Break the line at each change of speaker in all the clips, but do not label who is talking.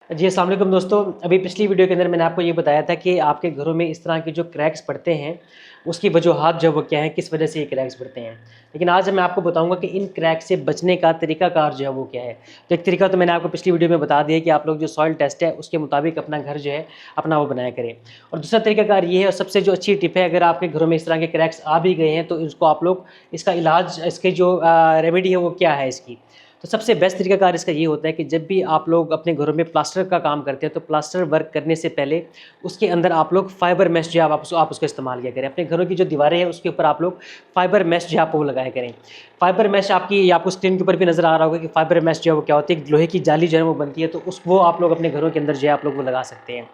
जी, अस्सलाम वालेकुम दोस्तों। अभी पिछली वीडियो के अंदर मैंने आपको ये बताया था कि आपके घरों में इस तरह के जो क्रैक्स पड़ते हैं, उसकी वजूहात जो है वो क्या है, किस वजह से ये क्रैक्स पड़ते हैं। लेकिन आज मैं आपको बताऊँगा कि इन क्रैक से बचने का तरीकाकार जो है वो क्या है। तो एक तरीका तो मैंने आपको पिछली वीडियो में बता दिया कि आप लोग जो सॉइल टेस्ट है, उसके मुताबिक अपना घर जो है, अपना वो बनाया करें। और दूसरा तरीकाकार ये है और सबसे जो अच्छी टिप है, अगर आपके घरों में इस तरह के क्रैक्स आ भी गए हैं, तो इसको आप लोग इसका इलाज, इसकी जो रेमेडी है वो क्या है इसकी। तो सबसे बेस्ट तरीकाकार इसका ये होता है कि जब भी आप लोग अपने घरों में प्लास्टर का काम करते हैं, तो प्लास्टर वर्क करने से पहले उसके अंदर आप लोग फाइबर मेश जो है आप उसका इस्तेमाल किया करें। अपने घरों की जो दीवारें हैं उसके ऊपर आप लोग फाइबर मेश जो है आप वो लगाया करें। फाइबर मेश आपको स्क्रीन के ऊपर भी नज़र आ रहा होगा कि फाइबर मेश जो है वो क्या होती है, एक लोहे की जाली जो है वो बनती है, तो वो आप लोग अपने घरों के अंदर जो है आप लोग वो लगा सकते हैं।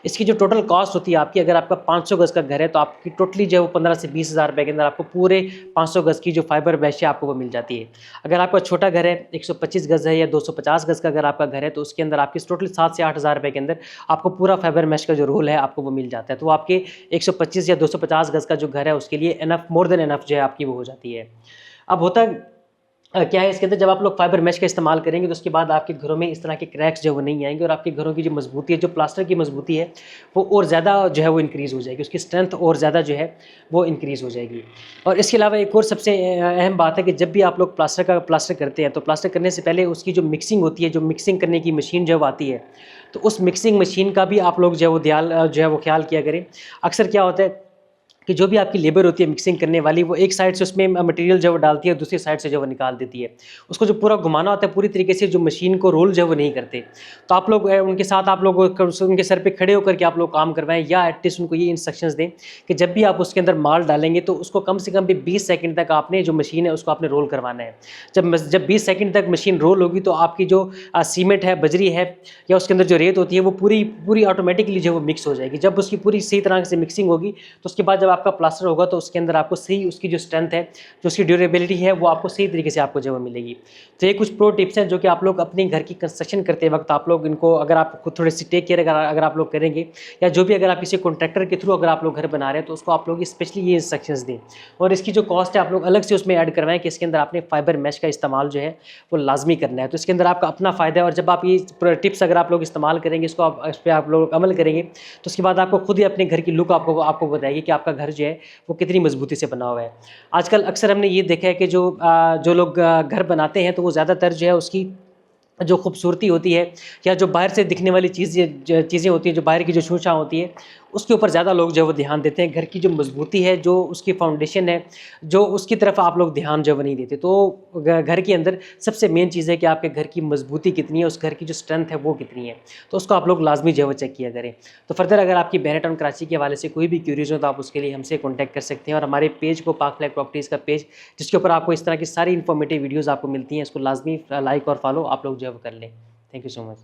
इसकी जो टोटल कॉस्ट होती है आपकी, अगर आपका 500 गज़ का घर है, तो आपकी टोटली जो है वो 15 से 20 हज़ार रुपये के अंदर आपको पूरे 500 गज़ की जो फाइबर मेश है आपको वो मिल जाती है। अगर आपका छोटा घर है, 125 गज़ है या 250 गज़ का अगर आपका घर है, तो उसके अंदर आपकी टोटल 7 से 8 हज़ार रुपये के अंदर आपको पूरा फाइबर मेश का जो रोल है आपको वो मिल जाता है। तो वो आपके 125 या 250 गज़ का जो घर है उसके लिए इनफ, मोर देन इनफ जो है आपकी वो हो जाती है। अब होता क्या है इसके अंदर, जब आप लोग फाइबर मेश का इस्तेमाल करेंगे तो उसके बाद आपके घरों में इस तरह के क्रैक्स जो वो नहीं आएंगे और आपके घरों की जो मजबूती है, जो प्लास्टर की मजबूती है, वो और ज़्यादा जो है वो इंक्रीज़ हो जाएगी, उसकी स्ट्रेंथ और ज़्यादा जो है वो इंक्रीज़ हो जाएगी। और इसके अलावा एक और सबसे अहम बात है कि जब भी आप लोग प्लास्टर करते हैं, तो प्लास्टर करने से पहले उसकी जो मिक्सिंग होती है, जो मिक्सिंग करने की मशीन जो आती है, तो उस मिक्सिंग मशीन का भी आप लोग जो है वो ख्याल किया करें। अक्सर क्या होता है कि जो भी आपकी लेबर होती है मिक्सिंग करने वाली, वो एक साइड से उसमें मटेरियल जो वो डालती है, दूसरी साइड से जो वो निकाल देती है। उसको जो पूरा घुमाना होता है पूरी तरीके से, जो मशीन को रोल जो है वो नहीं करते। तो आप लोग उनके साथ आप लोग उनके सर पे खड़े होकर के आप लोग काम करवाएं, या एटलीस्ट उनको ये इंस्ट्रक्शंस दें कि जब भी आप उसके अंदर माल डालेंगे तो उसको कम से कम भी 20 सेकंड तक आपने जो मशीन है उसको आपने रोल करवाना है। जब 20 सेकंड तक मशीन रोल होगी, तो आपकी जो सीमेंट है, बजरी है, या उसके अंदर जो रेत होती है, वो पूरी पूरी ऑटोमेटिकली जो है वो मिक्स हो जाएगी। जब उसकी पूरी सही तरह से मिक्सिंग होगी, तो उसके बाद जब आपका प्लास्टर होगा, तो उसके अंदर आपको सही उसकी जो स्ट्रेंथ है, जो उसकी ड्यूरेबिलिटी है, वो आपको सही तरीके से आपको जो है मिलेगी। तो ये कुछ प्रो टिप्स हैं जो कि आप लोग अपने घर की कंस्ट्रक्शन करते वक्त आप लोग इनको, अगर आप खुद थोड़ी सी टेक केयर अगर आप लोग करेंगे, या जो भी अगर आप किसी कॉन्ट्रैक्टर के थ्रू अगर आप लोग घर बना रहे हैं, तो उसको आप लोग स्पेशली ये इंस्ट्रक्शंस दें। और इसकी जो कॉस्ट है आप लोग अलग से उसमें ऐड करवाएं कि इसके अंदर आपने फाइबर मैश का इस्तेमाल जो है वो लाजमी करना है। तो इसके अंदर आपका अपना फ़ायदा है, और जब आप ये टिप्स अगर आप लोग इस्तेमाल करेंगे, इसको आप इस पर आप लोग अमल करेंगे, तो उसके बाद आपको खुद ही अपने घर की लुक आपको आपको बताएगी कि आपका घर जो है वो कितनी मजबूती से बना हुआ है। आजकल अक्सर हमने ये देखा है कि जो लोग घर बनाते हैं, तो वो ज़्यादातर जो है उसकी जो खूबसूरती होती है, या जो बाहर से दिखने वाली चीज़ें होती हैं, जो बाहर की जो छूछां होती है, उसके ऊपर ज़्यादा लोग जो है वो ध्यान देते हैं। घर की जो मजबूती है, जो उसकी फाउंडेशन है, जो उसकी तरफ आप लोग ध्यान जो है वो नहीं देते। तो घर के अंदर सबसे मेन चीज़ है कि आपके घर की मजबूती कितनी है, उस घर की जो स्ट्रेंथ है वो कितनी है, तो उसको आप लोग लाजमी जो है वो चेक किया करें। तो फर्दर अगर आपकी बहन टाउन कराची के हवाले से कोई भी क्यूरीज हो, तो आप उसके लिए हमसे कॉन्टैक्ट कर सकते हैं। और हमारे पेज को, पाक फ्लैग प्रॉपर्टीज़ का पेज, जिसके ऊपर आपको इस तरह की सारी इन्फॉर्मेटिव वीडियोज़ आपको मिलती हैं, इसको लाजमी लाइक और फॉलो आप लोग जो है वो कर लें। Thank you so much.